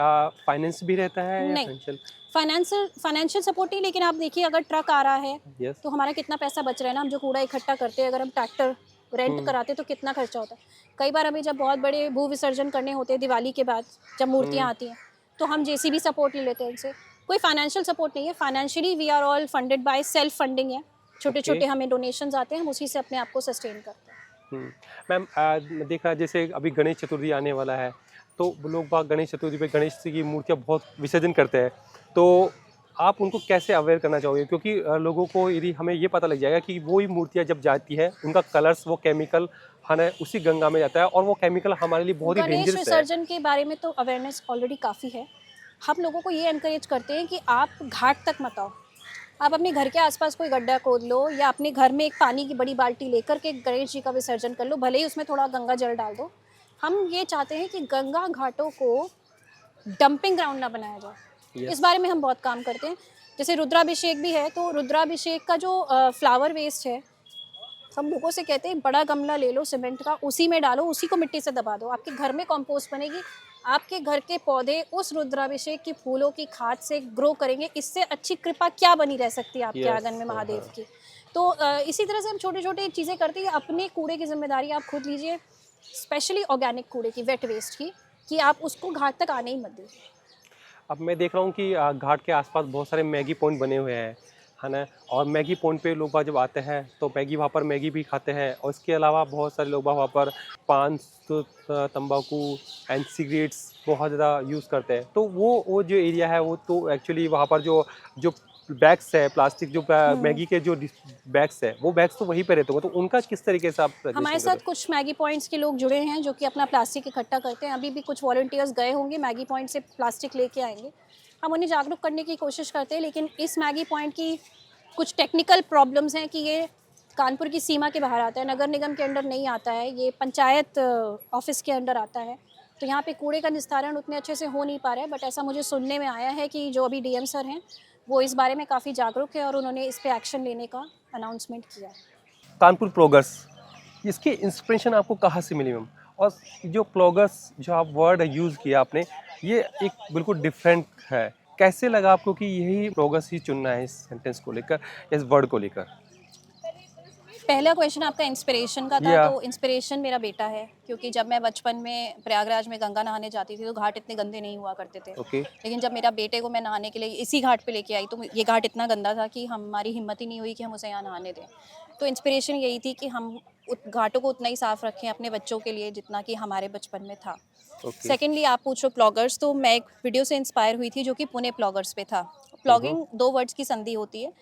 फाइनेंस भी रहता है या नहीं, फाइनेंशियल सपोर्ट नहीं, लेकिन आप देखिए अगर ट्रक आ रहा है Yes. तो हमारा कितना पैसा बच रहा है ना। हम जो कूड़ा इकट्ठा करते हैं, अगर हम ट्रैक्टर रेंट कराते तो कितना खर्चा होता है। कई बार हमें जब बहुत बड़े भू विसर्जन करने होते हैं दिवाली के बाद, जब मूर्तियाँ आती हैं, तो हम JCB सपोर्ट ले लेते हैं उनसे। कोई फाइनेंशियल सपोर्ट नहीं है, financially we are all funded by self funding है। छोटे छोटे हमें डोनेशंस आते हैं, हम उसी से अपने आप को सस्टेन करते हैं। मैम देख रहा जैसे अभी गणेश चतुर्थी आने वाला है, तो लोग बाग गणेश चतुर्थी पे गणेश जी की मूर्तियाँ बहुत विसर्जन करते हैं, तो आप उनको कैसे अवेयर करना चाहोगे? क्योंकि लोगों को यदि हमें ये पता लग जाएगा कि वो ही मूर्तियाँ जब जाती है उनका कलर्स वो केमिकल है ना उसी गंगा में जाता है और वो केमिकल हमारे लिए बहुत ही गणेश डेंजरस है। विसर्जन के बारे में तो अवेयरनेस ऑलरेडी काफ़ी है। हम लोगों को ये एनकरेज करते हैं कि आप घाट तक मत आओ, आप अपने घर के आसपास कोई गड्ढा खोद लो या अपने घर में एक पानी की बड़ी बाल्टी लेकर के गणेश जी का विसर्जन कर लो, भले ही उसमें थोड़ा गंगा जल डाल दो। हम ये चाहते हैं कि गंगा घाटों को डंपिंग ग्राउंड ना बनाया जाए। इस बारे में हम बहुत काम करते हैं। जैसे रुद्राभिषेक भी है, तो रुद्राभिषेक का जो फ्लावर वेस्ट है, हम लोगों से कहते हैं बड़ा गमला ले लो सीमेंट का, उसी में डालो, उसी को मिट्टी से दबा दो, आपके घर में कंपोस्ट बनेगी। आपके घर के पौधे उस रुद्राभिषेक के फूलों की खाद से ग्रो करेंगे। इससे अच्छी कृपा क्या बनी रह सकती है आपके आंगन में महादेव की। तो इसी तरह से हम छोटे छोटे चीज़ें करते हैं। अपने कूड़े की जिम्मेदारी आप खुद लीजिए, स्पेशली ऑर्गेनिक कूड़े की, वेट वेस्ट की, कि आप उसको घाट तक आने ही मत दीजिए। अब मैं देख रहा हूँ कि घाट के आसपास बहुत सारे मैगी पॉइंट बने हुए हैं, है ना, और मैगी पॉइंट पे लोग बाग जब आते हैं तो मैगी वहाँ पर मैगी भी खाते हैं, और इसके अलावा बहुत सारे लोग बाग वहाँ पर पान, तंबाकू एंड सिगरेट्स बहुत ज़्यादा यूज़ करते हैं। तो वो जो एरिया है वो तो एक्चुअली वहाँ पर जो बैग्स है प्लास्टिक, जो मैगी के जो बैग्स है, वो बैग्स तो वहीं पे रहते होंगे, तो उनका किस तरीके से आप हमारे साथ कुछ मैगी पॉइंट्स के लोग जुड़े हैं जो कि अपना प्लास्टिक इकट्ठा करते हैं। अभी भी कुछ वॉलंटियर्स गए होंगे, मैगी पॉइंट से प्लास्टिक लेके आएंगे। हम उन्हें जागरूक करने की कोशिश करते हैं, लेकिन इस मैगी पॉइंट की कुछ टेक्निकल प्रॉब्लम्स हैं कि ये कानपुर की सीमा के बाहर आता है, नगर निगम के अंडर नहीं आता है, ये पंचायत ऑफिस के अंडर आता है। तो यहाँ पे कूड़े का निस्तारण उतने अच्छे से हो नहीं पा रहा है। बट ऐसा मुझे सुनने में आया है कि जो अभी DM सर हैं वो इस बारे में काफ़ी जागरूक है और उन्होंने इस पे एक्शन लेने का अनाउंसमेंट किया है। कानपुर प्लॉगर्स, इसकी इंस्पिरेशन आपको कहाँ से मिली मैम? और जो प्लॉगर्स जो आप वर्ड यूज़ किया आपने, ये एक बिल्कुल डिफरेंट है, कैसे लगा आपको कि यही प्लॉगर्स ही चुनना है इस सेंटेंस को लेकर, इस वर्ड को लेकर? पहला क्वेश्चन आपका इंस्पिरेशन का था। तो इंस्पिरेशन मेरा बेटा है, क्योंकि जब मैं बचपन में प्रयागराज में गंगा नहाने जाती थी तो घाट इतने गंदे नहीं हुआ करते थे। लेकिन जब मेरा बेटे को मैं नहाने के लिए इसी घाट पे लेके आई तो ये घाट इतना गंदा था कि हमारी हिम्मत ही नहीं हुई कि हम उसे यहाँ नहाने दें। तो इंस्पिरेशन यही थी कि हम घाटों को उतना ही साफ रखें अपने बच्चों के लिए जितना कि हमारे बचपन में था। सेकेंडली आप पूछो प्लॉगर्स, तो मैं एक वीडियो से इंस्पायर हुई थी जो कि पुणे प्लॉगर्स पे था। प्लॉगिंग 2 वर्ड्स की संधि होती है,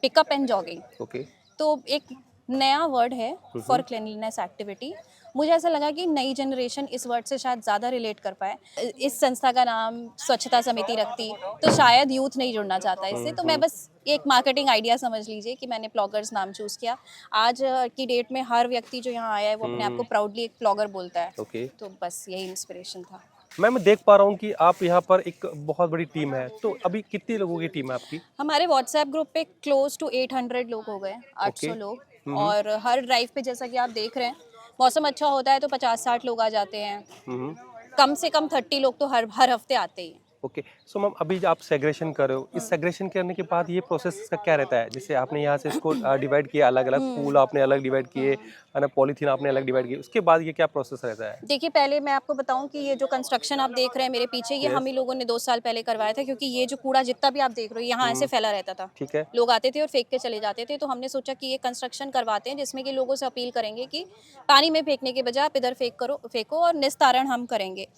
पिकअप एंड जॉगिंग। तो एक नया वर्ड है फॉर क्लीनलीनेस एक्टिविटी, मुझे ऐसा लगा कि नई जनरेशन इस वर्ड से शायद ज़्यादा रिलेट कर पाए। इस संस्था का नाम स्वच्छता समिति रखती तो शायद यूथ नहीं जुड़ना चाहता इससे, तो मैं बस एक मार्केटिंग आइडिया समझ लीजिए कि मैंने प्लॉगर्स नाम चूज़ किया। आज की डेट में हर व्यक्ति जो यहाँ आया है वो अपने आप को प्राउडली एक प्लॉगर बोलता है, ओके। तो बस यही इंस्पिरेशन था। मैं देख पा रहा हूँ कि आप यहाँ पर एक बहुत बड़ी टीम है, तो अभी कितने लोगों की टीम है आपकी? हमारे व्हाट्सएप ग्रुप पे क्लोज टू 800 लोग हो गए, 800 लोग। और हर ड्राइव पे जैसा कि आप देख रहे हैं, मौसम अच्छा होता है तो 50-60 लोग आ जाते हैं। कम से कम 30 लोग तो हर हफ्ते आते ही हैं। ओके। सो मैम अभी जो आप सेग्रेशन कर रहे हो, इस सेग्रेशन करने के बाद ये प्रोसेस का क्या रहता है? जैसे आपने यहाँ से इसको डिवाइड किया अलग अलग, फूल आपने अलग डिवाइड किए, है ना, पॉलीथीन आपने अलग डिवाइड किए, उसके बाद ये क्या प्रोसेस रहता है? देखिए, पहले मैं आपको बताऊं कि ये जो कंस्ट्रक्शन आप देख रहे हैं मेरे पीछे, ये हम ही लोगों ने 2 साल पहले करवाया था, क्योंकि ये जो कूड़ा जितना भी आप देख रहे हो यहाँ ऐसे फैला रहता था। ठीक है। लोग आते थे और फेंक के चले जाते थे, तो हमने सोचा कि ये कंस्ट्रक्शन करवाते हैं जिसमें कि लोगों से अपील करेंगे कि पानी में फेंकने के बजाय आप इधर फेंको और निस्तारण हम करेंगे।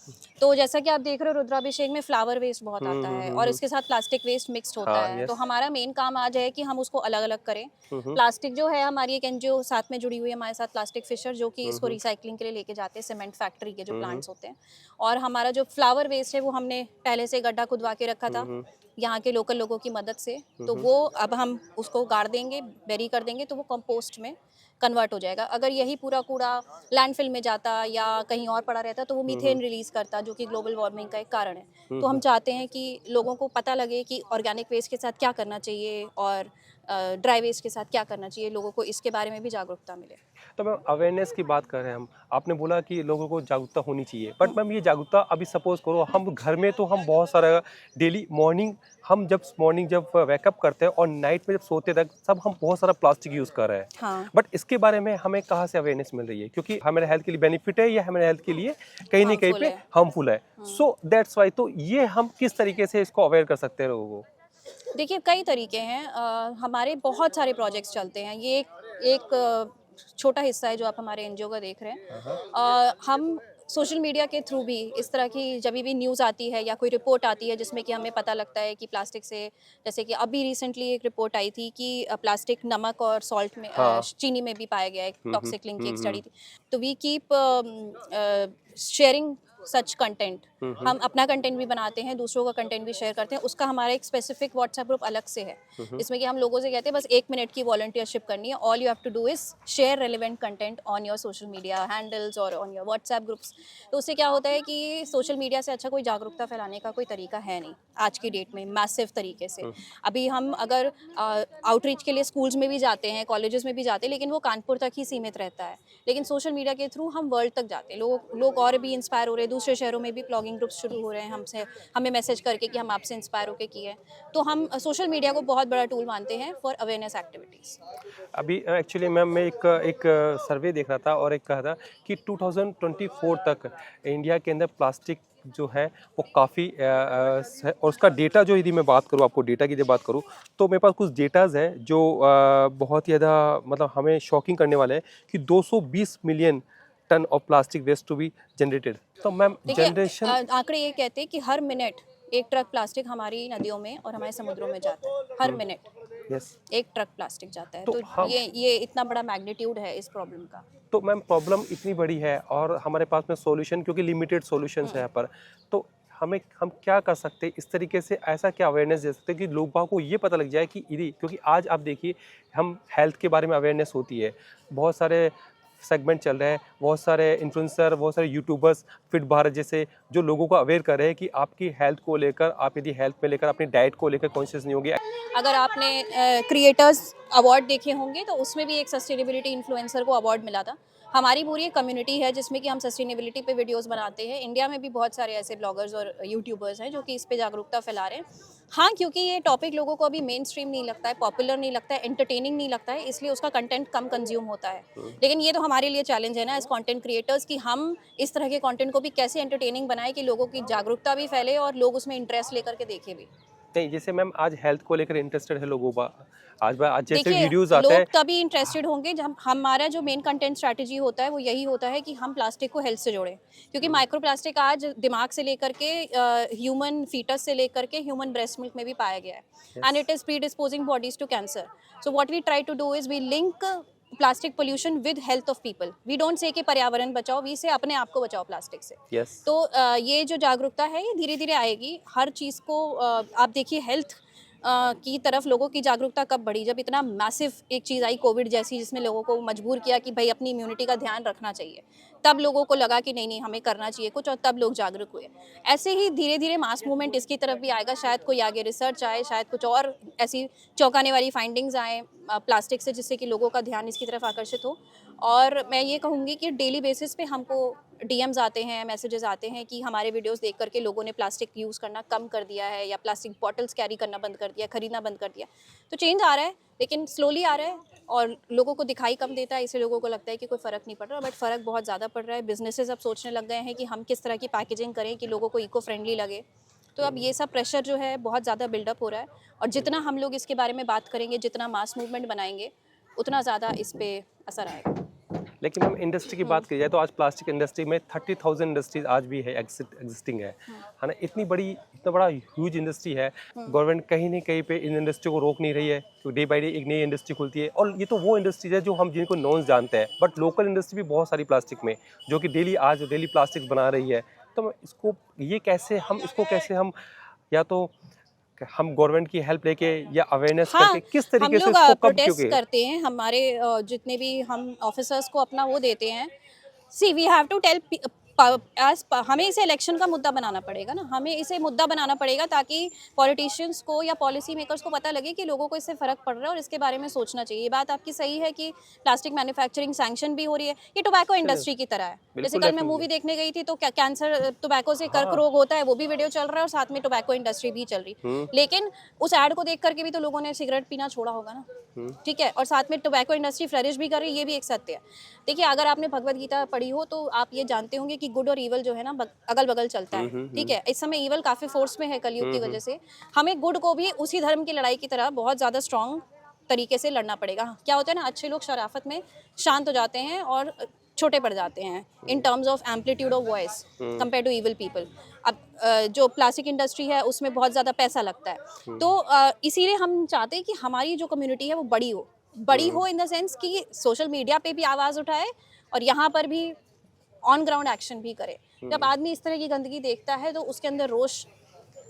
तो जैसा कि आप देख रहे हो, रुद्राभिषेक में फ्लावर वेस्ट बहुत आता है और उसके साथ प्लास्टिक वेस्ट मिक्स्ड होता हाँ, है। यस। तो हमारा मेन काम आज है कि हम उसको अलग अलग करें। प्लास्टिक जो है, हमारी एक एनजीओ साथ में जुड़ी हुई है हमारे साथ, प्लास्टिक फिशर, जो कि इसको रिसाइकलिंग के लिए लेके जाते हैं सीमेंट फैक्ट्री के जो प्लांट्स होते हैं। और हमारा जो फ्लावर वेस्ट है वो हमने पहले से गड्ढा खुदवा के रखा था यहाँ के लोकल लोगों की मदद से। तो वो अब हम उसको गाड़ देंगे, बेरी कर देंगे, तो वो कंपोस्ट में कन्वर्ट हो जाएगा। अगर यही पूरा कूड़ा लैंडफिल में जाता या कहीं और पड़ा रहता तो वो मीथेन रिलीज करता, जो कि ग्लोबल वार्मिंग का एक कारण है। तो हम चाहते हैं कि लोगों को पता लगे कि ऑर्गेनिक वेस्ट के साथ क्या करना चाहिए और ड्राई वेस्ट के साथ क्या करना चाहिए, लोगों को इसके बारे में भी जागरूकता मिले। तो मैम अवेयरनेस की बात कर रहे हैं हम, आपने बोला कि लोगों को जागरूकता होनी चाहिए, बट मैम ये जागरूकता अभी सपोज करो हम घर में तो हम बहुत सारा डेली मॉर्निंग जब वेकअप करते हैं और नाइट में जब सोते तक सब हम बहुत सारा प्लास्टिक यूज़ कर रहे हैं। हाँ। बट इसके बारे में हमें कहाँ से अवेयरनेस मिल रही है? क्योंकि हमारे हेल्थ के लिए बेनिफिट है या हमारे हेल्थ के लिए कहीं ना कहीं Harmful पे है। हार्मफुल है। सो दैट्स वाई, तो ये हम किस तरीके से इसको अवेयर कर सकते हैं लोगों को? देखिए, कई तरीके हैं। हमारे बहुत सारे प्रोजेक्ट्स चलते हैं। ये एक छोटा हिस्सा है जो आप हमारे एनजीओ का देख रहे हैं। हम सोशल मीडिया के थ्रू भी इस तरह की जब भी न्यूज़ आती है या कोई रिपोर्ट आती है जिसमें कि हमें पता लगता है कि प्लास्टिक से, जैसे कि अभी रिसेंटली एक रिपोर्ट आई थी कि प्लास्टिक नमक और सॉल्ट में, हाँ। चीनी में भी पाया गया है, टॉक्सिक लिंक की एक स्टडी थी। तो we keep sharing such content. हम अपना कंटेंट भी बनाते हैं, दूसरों का कंटेंट भी शेयर करते हैं। उसका हमारा एक स्पेसिफिक व्हाट्सएप ग्रुप अलग से है, जिसमें कि हम लोगों से कहते हैं बस 1 मिनट की वॉलंटियरशिप करनी है। All you have to do is share relevant content on your social media handles और ऑन योर व्हाट्सएप ग्रुप्स। तो उससे क्या होता है कि सोशल मीडिया से अच्छा कोई जागरूकता फैलाने का कोई तरीका है नहीं आज की डेट में, मैसिव तरीके से। अभी हम अगर आउटरीच के लिए स्कूल्स में भी जाते हैं, कॉलेजेस में भी जाते हैं, लेकिन वो कानपुर तक ही सीमित रहता है। लेकिन सोशल मीडिया के थ्रू हम वर्ल्ड तक जाते हैं। लोग और भी इंस्पायर हो रहे हैं, दूसरे शहरों में भी ब्लॉगिंग ग्रुप्स शुरू हो रहे हैं हमें मैसेज करके कि हम आपसे इंस्पायर होकर किए। तो हम सोशल मीडिया को बहुत बड़ा टूल मानते हैं फॉर अवेयरनेस एक्टिविटीज़। अभी एक्चुअली मैम मैं एक सर्वे देख रहा था और एक कहा था कि 2024 तक इंडिया के अंदर प्लास्टिक जो है वो काफ़ी और उसका डेटा जो, यदि मैं बात करूँ, आपको डेटा की जब बात करूँ तो मेरे पास कुछ डेटाज हैं जो बहुत ही ज़्यादा मतलब हमें शॉकिंग करने वाले हैं कि 220 million ton of plastic waste to be generated. तो मैम जनरेशन, आंकड़े ये कहते हैं कि हर मिनट 1 ट्रक प्लास्टिक हमारी नदियों में और हमारे समुद्रों में जाता है। हर मिनट यस। 1 ट्रक प्लास्टिक जाता है। तो तो हम, ये इतना बड़ा मैग्नीट्यूड है इस प्रॉब्लम का। तो मैम प्रॉब्लम इतनी बड़ी है और हमारे पास में सॉल्यूशन, क्योंकि लिमिटेड सॉल्यूशंस है यहाँ पर, तो हम क्या कर सकते हैं इस तरीके से, ऐसा क्या अवेयरनेस दे सकते हैं कि लोगों को ये पता लग जाए कि यदि, क्योंकि आज आप देखिए हम हेल्थ के बारे में अवेयरनेस होती है, बहुत सारे सेगमेंट चल रहे हैं, बहुत सारे इन्फ्लुएंसर, बहुत सारे यूट्यूबर्स, फिट भारत जैसे, जो लोगों को अवेयर कर रहे हैं कि आपकी हेल्थ को लेकर, आप यदि हेल्थ में लेकर अपनी डाइट को लेकर कॉन्शियस नहीं होगी। अगर आपने क्रिएटर्स अवार्ड देखे होंगे तो उसमें भी एक सस्टेनेबिलिटी इन्फ्लुएंसर को अवार्ड मिला था। हमारी पूरी एक कम्युनिटी है जिसमें कि हम सस्टेनेबिलिटी पे वीडियोस बनाते हैं। इंडिया में भी बहुत सारे ऐसे ब्लॉगर्स और यूट्यूबर्स हैं जो कि इस पे जागरूकता फैला रहे हैं। हाँ, क्योंकि ये टॉपिक लोगों को अभी मेन स्ट्रीम नहीं लगता है, पॉपुलर नहीं लगता है, एंटरटेनिंग नहीं लगता है, इसलिए उसका कंटेंट कम कंज्यूम होता है। लेकिन ये तो हमारे लिए चैलेंज है ना एज कंटेंट क्रिएटर्स कि हम इस तरह के कंटेंट को भी कैसे एंटरटेनिंग बनाए कि लोगों की जागरूकता भी फैले और लोग उसमें इंटरेस्ट लेकर के देखें भी। नहीं, जैसे मैम आज हेल्थ को लेकर इंटरेस्टेड है लोगों का, आज जैसे देखिए, वीडियोस आते हैं, लोग तभी इंटरेस्टेड होंगे जब हमारा जो मेन कंटेंट स्ट्रैटेजी होता है वो यही होता है कि हम प्लास्टिक को हेल्थ से जोड़ें। क्योंकि माइक्रो प्लास्टिक आज दिमाग से लेकर के ह्यूमन फीटस से लेकर के ह्यूमन ब्रेस्ट मिल्क में भी पाया गया है, and it is predisposing bodies to cancer. So what we try to do is we link plastic pollution with health of people. We don't say कि पर्यावरण बचाओ, वी से अपने आप को बचाओ प्लास्टिक से। यस। तो ये जो जागरूकता है ये धीरे धीरे आएगी हर चीज़ को। आप देखिए हेल्थ की तरफ लोगों की जागरूकता कब बढ़ी, जब इतना मैसिव एक चीज़ आई कोविड जैसी, जिसमें लोगों को मजबूर किया कि भाई अपनी इम्यूनिटी का ध्यान रखना चाहिए। तब लोगों को लगा कि नहीं नहीं हमें करना चाहिए कुछ, और तब लोग जागरूक हुए। ऐसे ही धीरे धीरे मास मूवमेंट इसकी तरफ भी आएगा। शायद कोई आगे रिसर्च आए, शायद कुछ और ऐसी चौंकाने वाली फाइंडिंग्स आए प्लास्टिक से, जिससे कि लोगों का ध्यान इसकी तरफ आकर्षित हो। और मैं ये कहूँगी कि डेली बेसिस पे हमको डीएम्स आते हैं, मैसेजेस आते हैं कि हमारे वीडियोस देख करके लोगों ने प्लास्टिक यूज़ करना कम कर दिया है, या प्लास्टिक बॉटल्स कैरी करना बंद कर दिया, खरीदना बंद कर दिया। तो चेंज आ रहा है, लेकिन स्लोली आ रहा है, और लोगों को दिखाई कम देता है, इसलिए लोगों को लगता है कि कोई फ़र्क नहीं पड़ रहा, बट फ़र्क बहुत ज़्यादा पड़ रहा है। बिजनेसेस अब सोचने लग गए हैं कि हम किस तरह की पैकेजिंग करें कि लोगों को इको फ्रेंडली लगे। तो अब ये सब प्रेशर जो है बहुत ज़्यादा बिल्डअप हो रहा है, और जितना हम लोग इसके बारे में बात करेंगे, जितना मास मूवमेंट बनाएंगे, उतना ज़्यादा इस पे असर आएगा। लेकिन हम इंडस्ट्री की बात की जाए तो आज प्लास्टिक इंडस्ट्री में 30,000 इंडस्ट्रीज आज भी है, एग्जिस्टिंग है ना। इतना बड़ा ह्यूज इंडस्ट्री है। गवर्नमेंट कहीं ना कहीं पे इन इंडस्ट्री को रोक नहीं रही है, क्योंकि डे बाई डे एक नई इंडस्ट्री खुलती है। और ये तो वो इंडस्ट्रीज है जो हम जिनको नॉन जानते हैं, बट लोकल इंडस्ट्री भी बहुत सारी प्लास्टिक में जो कि डेली प्लास्टिक बना रही है। तो इसको कैसे हम या तो हम गवर्नमेंट की हेल्प लेके या अवेयरनेस करके किस हम तरीके से लोग इसको कब, प्रोटेस्ट क्योंकि करते हैं, हमारे जितने भी हम ऑफिसर्स को अपना वो देते हैं। सी वी हैव टू टेल हमें इसे इलेक्शन का मुद्दा बनाना पड़ेगा ना, हमें इसे मुद्दा बनाना पड़ेगा ताकि पॉलिटिशियंस को या पॉलिसी मेकर्स को पता लगे कि लोगों को इससे फ़र्क पड़ रहा है और इसके बारे में सोचना चाहिए। ये बात आपकी सही है कि प्लास्टिक मैन्युफैक्चरिंग सैंक्शन भी हो रही है, ये टोबैको इंडस्ट्री की तरह है। जैसे कल मैं मूवी देखने गई थी तो कैंसर टोबैको से कर्क रोग होता है, वो भी वीडियो चल रहा है, और साथ में टोबैको इंडस्ट्री भी चल रही। लेकिन उस एड को देख करके भी तो लोगों ने सिगरेट पीना छोड़ा होगा ना, ठीक है, और साथ में टोबैको इंडस्ट्री फ्लरिश भी कर रही है, ये भी एक सत्य है। देखिए अगर आपने भगवत गीता पढ़ी हो तो आप ये जानते होंगे कि गुड और ईवल जो है ना अगल बगल चलता है, ठीक है। इस समय ईवल काफी फोर्स में है कलयुग की वजह से, हमें गुड को भी उसी धर्म की लड़ाई की तरह बहुत ज्यादा स्ट्रॉन्ग तरीके से लड़ना पड़ेगा। क्या होता है ना, अच्छे लोग शराफत में शांत हो जाते हैं और छोटे पड़ जाते हैं in terms of amplitude of voice compare to evil people. अब जो प्लास्टिक इंडस्ट्री है उसमें बहुत ज़्यादा पैसा लगता है, तो इसीलिए हम चाहते हैं कि हमारी जो कम्युनिटी है वो बड़ी हो इन द सेंस कि सोशल मीडिया पे भी आवाज़ उठाए और यहाँ पर भी ऑन ग्राउंड एक्शन भी करे। जब आदमी इस तरह की गंदगी देखता है तो उसके अंदर रोष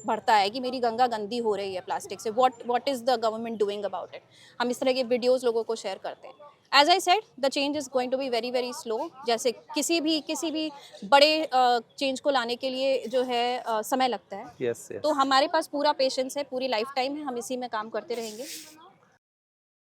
बढ़ता है कि मेरी गंगा गंदी हो रही है प्लास्टिक से, what is the government doing about it. हम इस तरह के वीडियोस लोगों को शेयर करते हैं। As I said the change is going to be very very slow. जैसे किसी भी बड़े चेंज को लाने के लिए जो है समय लगता है। yes, yes. तो हमारे पास पूरा पेशेंस है, पूरी लाइफ टाइम है, हम इसी में काम करते रहेंगे।